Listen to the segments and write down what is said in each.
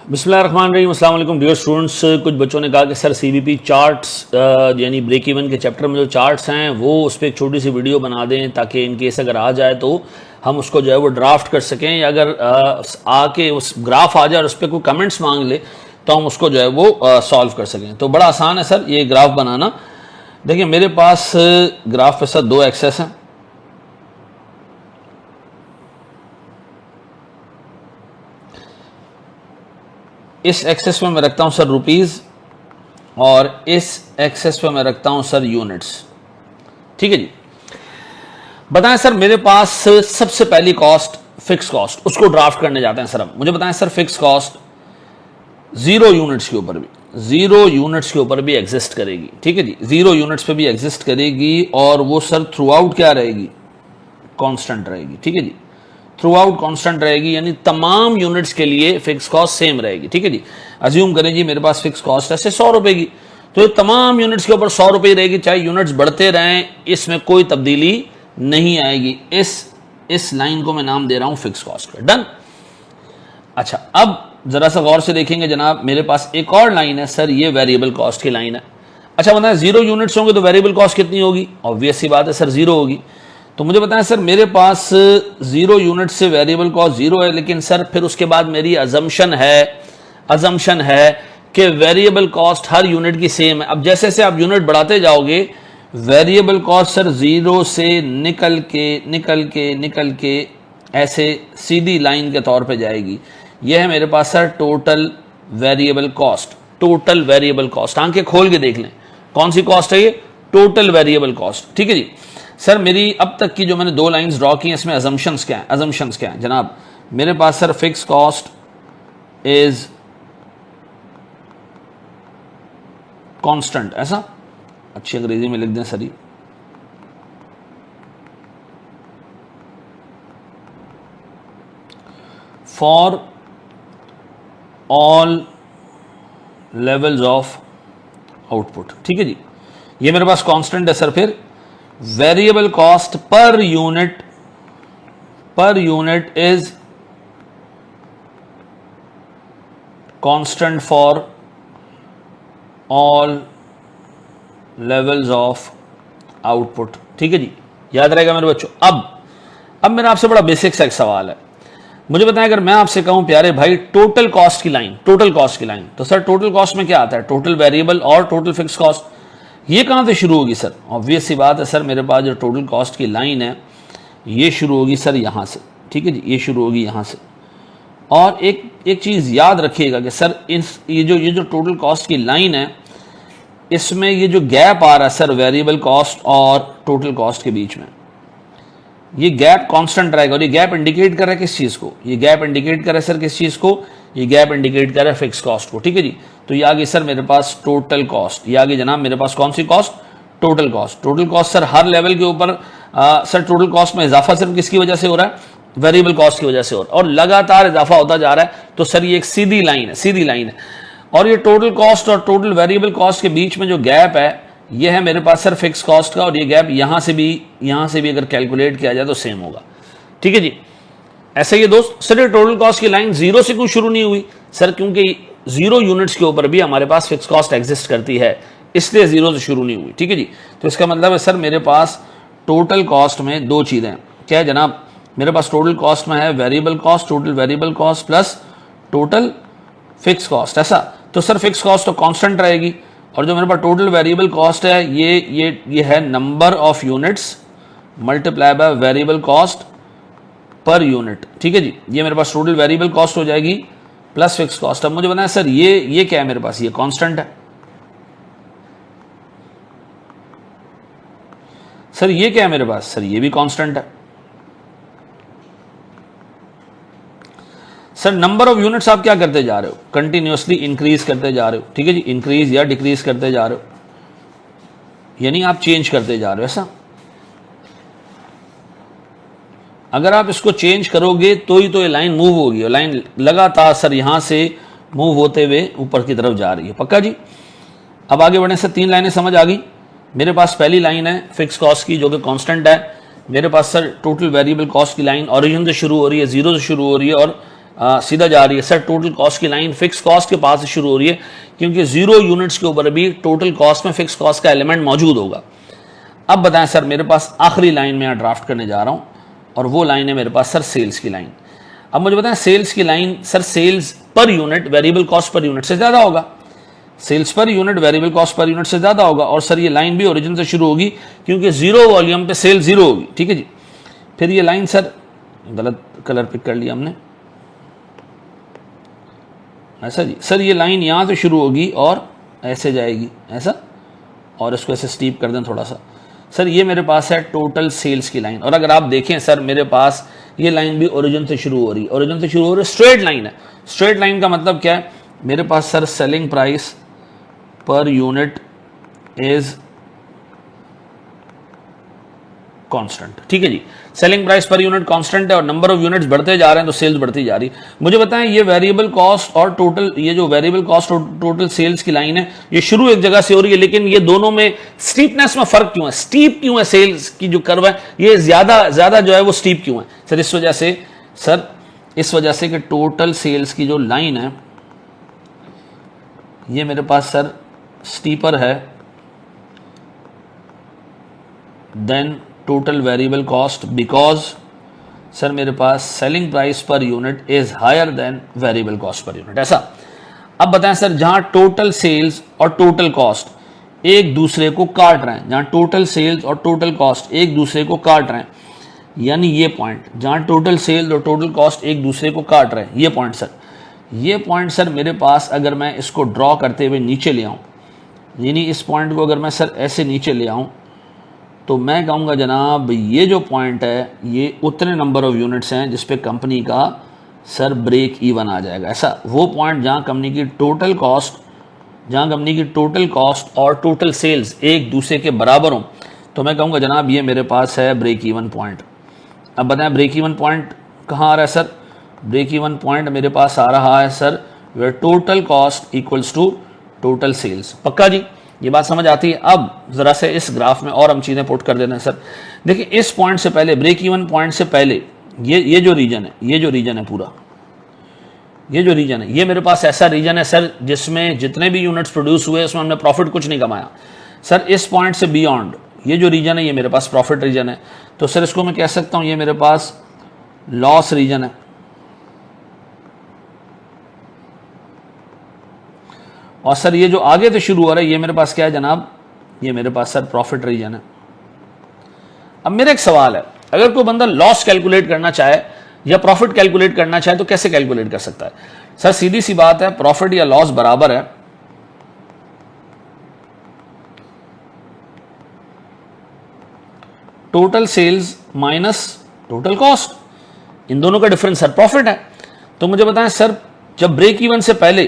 बिस्मिल्लाहिर्रहमानिर्रहीम, अस्सलाम वालेकुम डियर स्टूडेंट्स। कुछ बच्चों ने कहा कि सर सीबीपी चार्ट्स यानी ब्रेक इवन के चैप्टर में जो चार्ट्स हैं वो उस पर एक छोटी सी वीडियो बना दें ताकि इन केस अगर आ जाए तो हम उसको जो है वो ड्राफ्ट कर सकें, या अगर आके उस ग्राफ आ जाए और उस पर कोई कमेंट्स मांग ले तो हम उसको जो है वो सॉल्व कर सकें। तो बड़ा आसान है सर ये ग्राफ बनाना। देखिए मेरे पास ग्राफ पे सर दो एक्सेस हैं। इस एक्सेस में मैं रखता हूं सर रुपीस और इस एक्सेस पे मैं रखता हूं सर यूनिट्स। ठीक है जी। बताएं सर मेरे पास सबसे पहली कॉस्ट फिक्स कॉस्ट, उसको ड्राफ्ट करने जाते हैं सर। अब मुझे बताएं सर फिक्स कॉस्ट 0 यूनिट्स के ऊपर भी 0 यूनिट्स के ऊपर भी एग्जिस्ट करेगी। ठीक है जी, 0 यूनिट्स पे भी एग्जिस्ट करेगी और वो सर थ्रू आउट क्या रहेगी, कांस्टेंट रहेगी। ठीक है जी, थ्रू आउट कॉन्स्टेंट रहेगी, यानी तमाम यूनिट्स के लिए फिक्स कॉस्ट सेम रहेगी। ठीक है जी, अज्यूम करें जी मेरे पास फिक्स कॉस्ट ऐसे 100 रुपए की, तो ये तमाम यूनिट्स के ऊपर 100 रुपए रहेगी, चाहे यूनिट्स बढ़ते रहें, इसमें कोई तब्दीली नहीं आएगी। इस लाइन को मैं नाम दे रहा हूं फिक्स कॉस्ट का। डन। अच्छा, अब जरा सा गौर से देखेंगे जनाब, मेरे पास एक और लाइन है सर, ये वेरिएबल कॉस्ट की लाइन है। अच्छा बताएं 0 यूनिट्स होंगे तो वेरिएबल कॉस्ट कितनी होगी? ऑब्वियस सी बात है सर 0 होगी। तो मुझे बताएं सर मेरे पास 0 यूनिट से वेरिएबल कॉस्ट 0 है, लेकिन सर फिर उसके बाद मेरी अजम्पशन है कि वेरिएबल कॉस्ट हर यूनिट की सेम है। अब जैसे जैसे आप यूनिट बढ़ाते जाओगे वेरिएबल कॉस्ट सर 0 से निकल के ऐसे सीधी लाइन के तौर पे जाएगी। यह है मेरे पास sir total variable cost. Total variable cost, आंखें खोल के देख लें कौन सी कॉस्ट है ये, टोटल वेरिएबल कॉस्ट। ठीक है जी। सर मेरी अब तक की जो मैंने 2 लाइंस ड्रॉ की हैं इसमें अजम्पशंस क्या हैं जनाब? मेरे पास sir fix cost is constant, ऐसा अच्छी अंग्रेजी में लिख दें sir, for all levels of output. ठीक है जी, ये मेरे पास कांस्टेंट है सर। फिर variable cost per unit is constant for all levels of output. ठीक है जी, याद रहेगा मेरे बच्चों। अब मेरा आपसे बड़ा बेसिक सा एक सवाल है, मुझे बताएं अगर मैं आपसे कहूं प्यारे भाई टोटल कॉस्ट की लाइन, तो सर टोटल कॉस्ट में क्या आता है? टोटल वेरिएबल और टोटल फिक्स कॉस्ट। ये कहां से शुरू होगी सर? ऑब्वियस सी बात है सर, मेरे पास जो टोटल कॉस्ट की लाइन है ये शुरू होगी सर यहां से। ठीक है जी, ये शुरू होगी यहां से। और एक चीज याद रखिएगा कि सर ये जो टोटल कॉस्ट की लाइन है इसमें ये जो गैप आ रहा है सर वेरिएबल कॉस्ट और टोटल कॉस्ट के बीच में, ये गैप कांस्टेंट रहेगा। और ये गैप इंडिकेट कर रहा है किस चीज को? ये गैप इंडिकेट कर रहा है सर किस चीज को? ये गैप इंडिकेट कर रहा है फिक्स कॉस्ट को। ठीक है जी, तो ये आ गई सर मेरे पास टोटल कॉस्ट। ये आ गई जनाब मेरे पास कौन सी cost? Total cost. Total cost sir हर लेवल के ऊपर सर टोटल कॉस्ट में इजाफा सिर्फ किसकी वजह से हो रहा है? वेरिएबल कॉस्ट की वजह से हो रहा है, और लगातार इजाफा होता जा रहा है। तो सर ये एक सीधी लाइन है। और ये टोटल कॉस्ट और टोटल वेरिएबल कॉस्ट के बीच में जो गैप है ये है मेरे पास सर फिक्स कॉस्ट का, और ये गैप यहां से भी अगर कैलकुलेट किया जाए तो सेम होगा। ठीक है जी, ऐसे ये दोस्त। सर ये टोटल कॉस्ट की लाइन 0 से क्यों शुरू नहीं हुई? सर क्योंकि 0 यूनिट्स के ऊपर भी हमारे पास फिक्स कॉस्ट एग्जिस्ट करती है, इसलिए 0 से शुरू नहीं हुई। ठीक है जी, तो इसका मतलब है सर मेरे पास टोटल कॉस्ट में 2 चीजें क्या है जनाब? मेरे पास टोटल कॉस्ट में है variable cost, total variable cost plus total fix cost, ऐसा। तो सर फिक्स कॉस्ट तो कांस्टेंट रहेगी, और जो मेरे पास टोटल वेरिएबल कॉस्ट है ये है number of units multiply by variable cost per unit. ठीक है जी, ये मेरे पास टोटल वेरिएबल कॉस्ट हो जाएगी प्लस फिक्स कॉस्ट। अब मुझे बताएं सर ये क्या है मेरे पास? ये कांस्टेंट है सर। ये क्या है मेरे पास? सर ये भी कांस्टेंट है सर। नंबर ऑफ यूनिट्स आप क्या करते जा रहे हो? कंटिन्यूअसली इंक्रीज करते जा रहे हो। ठीक है जी, इंक्रीज या डिक्रीज करते जा रहे हो, यानी आप चेंज करते जा रहे हो, ऐसा। अगर आप इसको चेंज करोगे तो ही तो ये लाइन मूव होगी, और लाइन लगातार सर यहां से मूव होते हुए ऊपर की तरफ जा रही है। पक्का जी? अब आगे बढ़ने से 3 लाइनें समझ आ गई। मेरे पास पहली लाइन है फिक्स कॉस्ट की जो कि कांस्टेंट है। मेरे पास सर टोटल वेरिएबल कॉस्ट की लाइन ओरिजिन से शुरू हो रही है, 0 से शुरू हो रही है, और सीधा जा रही है सर, टोटल कॉस्ट की लाइन फिक्स कॉस्ट के पास से शुरू हो रही है, क्योंकि 0 यूनिट्स के ऊपर भी टोटल कॉस्ट में फिक्स कॉस्ट का एलिमेंट मौजूद होगा। अब बताएं सर, मेरे पास आखिरी लाइन में यहाँ ड्राफ्ट करने जा रहा हूँ, और वो लाइन है मेरे पास सर सेल्स की लाइन। अब मुझे बताएं सेल्स की line, sir sales per unit variable cost per unit से ज़्यादा होगा, sales per unit variable cost per unit से ज़्यादा होगा, और सर ये लाइन भी ओरिजिन से शुरू होगी, क्योंकि 0 वॉल्यूम पे सेल 0 होगी। ठीक है जी। फिर ये लाइन सर, गलत कलर पिक कर लिया हमने, ऐसा जी सर, ये लाइन यहाँ से शुरू होगी और ऐसे जाएगी ऐसा, और इसको ऐसे स्टीप कर दें थोड़ा सा। सर ये मेरे पास है टोटल सेल्स की लाइन, और अगर आप देखें सर मेरे पास ये लाइन भी ओरिजिन से शुरू हो रही है, ओरिजिन से शुरू हो रही है, स्ट्रेट लाइन है। स्ट्रेट लाइन का मतलब क्या है, मेरे पास sir selling price per unit is constant. ठीक है जी, selling price per unit constant है और नंबर ऑफ यूनिट्स बढ़ते जा रहे हैं तो सेल्स बढ़ती जा रही है। मुझे बताएं ये वेरिएबल कॉस्ट और टोटल, ये जो वेरिएबल कॉस्ट और टोटल सेल्स की लाइन है, ये शुरू एक जगह से हो रही है, लेकिन ये दोनों में स्टीपनेस में फर्क क्यों है, स्टीप क्यों है, सेल्स की जो कर्व है ये ज्यादा जो है वो स्टीप क्यों है सर? इस वजह से सर, इस वजह से कि टोटल सेल्स की जो लाइन है ये मेरे पास सर स्टीपर है then total variable cost, because sir मेरे पास selling price per unit is higher then variable cost per unit, ऐसा। अब बताएं सर, जहां टोटल सेल्स और टोटल कॉस्ट एक दूसरे को काट रहे हैं, जहां टोटल सेल्स और टोटल कॉस्ट एक दूसरे को काट रहे हैं, यानी ये पॉइंट जहां टोटल सेल्स और टोटल कॉस्ट एक दूसरे को काट रहे हैं, ये पॉइंट सर, ये पॉइंट सर मेरे पास अगर मैं इसको ड्रॉ करते हुए नीचे ले आऊं, यानी इस पॉइंट को अगर मैं सर ऐसे नीचे ले आऊं, तो मैं कहूँगा जनाब ये जो पॉइंट है ये उतने नंबर ऑफ यूनिट्स हैं जिस पे कंपनी का सर ब्रेक इवन आ जाएगा, ऐसा। वो पॉइंट जहाँ कंपनी की टोटल कॉस्ट, जहाँ कंपनी की टोटल कॉस्ट और टोटल सेल्स एक दूसरे के बराबर हों, तो मैं कहूँगा जनाब ये मेरे पास है ब्रेक इवन पॉइंट। अब बताएं ब्रेक इवन पॉइंट कहाँ आ रहा है सर? ब्रेक इवन पॉइंट मेरे पास आ रहा है sir where total cost equals to total sales. पक्का जी, ये बात समझ आती है? अब जरा से इस ग्राफ में और हम चीजें पुट कर देते हैं सर। देखिए इस पॉइंट से पहले, ब्रेक इवन पॉइंट से पहले ये जो रीजन है, ये जो रीजन है पूरा, ये जो रीजन है, ये मेरे पास ऐसा रीजन है सर जिसमें जितने भी यूनिट्स प्रोड्यूस हुए उसमें हमने प्रॉफिट कुछ नहीं कमाया सर। इस पॉइंट से बियॉन्ड ये जो रीजन है ये मेरे पास प्रॉफिट रीजन है, तो सर इसको मैं कह सकता हूं ये मेरे पास लॉस रीजन है। और सर ये जो आगे से शुरू हो रहा है ये मेरे पास क्या है जनाब? ये मेरे पास सर प्रॉफिट रीजन है। अब मेरा एक सवाल है, अगर कोई बंदा लॉस कैलकुलेट करना चाहे या प्रॉफिट कैलकुलेट करना चाहे तो कैसे कैलकुलेट कर सकता है? सर सीधी सी बात है, प्रॉफिट या लॉस बराबर है total sales minus total cost. इन दोनों का डिफरेंस सर प्रॉफिट है। तो मुझे बताएं सर, जब ब्रेक इवन से पहले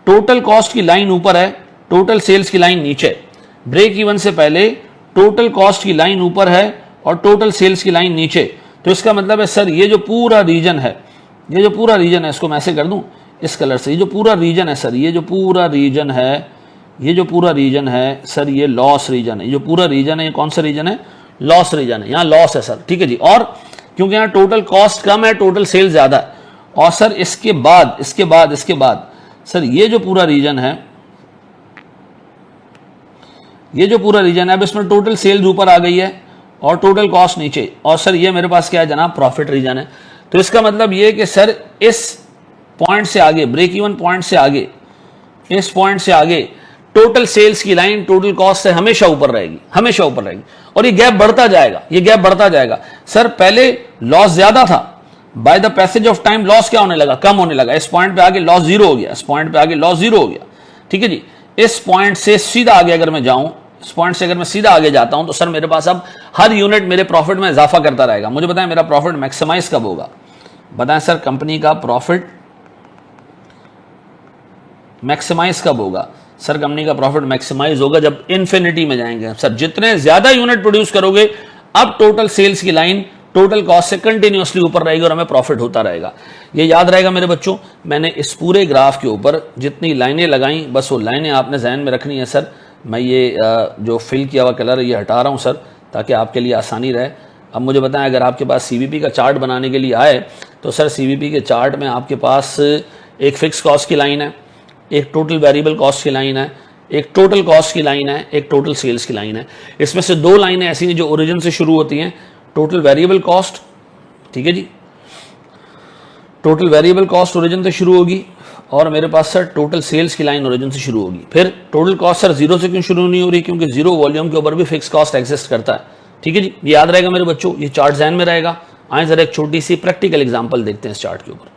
टोटल कॉस्ट की लाइन ऊपर है, टोटल सेल्स की लाइन नीचे, ब्रेक इवन से पहले टोटल कॉस्ट की लाइन ऊपर है और टोटल सेल्स की लाइन नीचे, तो इसका मतलब है सर ये जो पूरा रीजन है, ये जो पूरा रीजन है, इसको मैं ऐसे कर दूं इस कलर से, ये जो पूरा रीजन है सर, ये जो पूरा रीजन है, ये जो पूरा रीजन है सर ये लॉस रीजन है। ये जो पूरा रीजन है ये कौन सा रीजन है? लॉस रीजन है। यहाँ लॉस है सर, ठीक है जी। और क्योंकि यहाँ टोटल कॉस्ट कम है, टोटल सेल्स ज्यादा है, और सर इसके बाद सर ये जो पूरा रीजन है, ये जो पूरा रीजन है, अब इसमें टोटल सेल्स ऊपर आ गई है और टोटल कॉस्ट नीचे, और सर ये मेरे पास क्या है जनाब? प्रॉफिट रीजन है। तो इसका मतलब ये कि सर इस पॉइंट से आगे, ब्रेक इवन पॉइंट से आगे, इस पॉइंट से आगे टोटल सेल्स की लाइन टोटल कॉस्ट से हमेशा ऊपर रहेगी, हमेशा ऊपर रहेगी, और ये गैप बढ़ता जाएगा, ये गैप बढ़ता जाएगा। सर पहले लॉस ज्यादा था, by the passage of time loss क्या होने लगा? कम होने लगा। इस पॉइंट पे आगे लॉस जीरो हो गया, इस पॉइंट पे आगे लॉस जीरो हो गया, ठीक है जी। इस पॉइंट से सीधा आगे अगर मैं जाऊं, इस पॉइंट से अगर मैं सीधा आगे जाता हूं, तो सर मेरे पास अब हर यूनिट मेरे प्रॉफिट में इजाफा करता रहेगा। मुझे बताएं मेरा प्रॉफिट मैक्सिमाइज कब होगा? बताएं सर, कंपनी का प्रॉफिट मैक्सिमाइज कब होगा? सर कंपनी का प्रॉफिट मैक्सिमाइज होगा जब इन्फिनिटी में जाएंगे। सर जितने ज्यादा यूनिट प्रोड्यूस करोगे, अब टोटल सेल्स की लाइन टोटल कॉस्ट से कंटिन्यूअसली ऊपर रहेगी और हमें प्रॉफिट होता रहेगा। ये याद रहेगा मेरे बच्चों। मैंने इस पूरे ग्राफ के ऊपर जितनी लाइनें लगाई, बस वो लाइनें आपने ज़हन में रखनी है सर। मैं ये जो फिल किया हुआ कलर है ये हटा रहा हूँ सर, ताकि आपके लिए आसानी रहे। अब मुझे बताएं, अगर आपके पास CVP का चार्ट बनाने के लिए आए तो सर सीवीपी के चार्ट में आपके पास एक फिक्स कॉस्ट की लाइन है, एक टोटल वेरिएबल कॉस्ट की लाइन है, एक टोटल कॉस्ट की लाइन है, एक टोटल सेल्स की लाइन है। इसमें से दो लाइनें ऐसी हैं जो ओरिजिन से शुरू होती हैं, टोटल वेरिएबल कॉस्ट, ठीक है जी, टोटल वेरिएबल कॉस्ट ओरिजिन से शुरू होगी, और मेरे पास सर टोटल सेल्स की लाइन ओरिजिन से शुरू होगी। फिर टोटल कॉस्ट सर जीरो से क्यों शुरू नहीं हो रही? क्योंकि जीरो वॉल्यूम के ऊपर भी फिक्स कॉस्ट एग्जिस्ट करता है, ठीक है जी। याद रहेगा मेरे बच्चों, ये चार्ट ज़हन में रहेगा। आए जरा एक छोटी सी प्रैक्टिकल एग्जांपल देखते हैं इस चार्ट के ऊपर।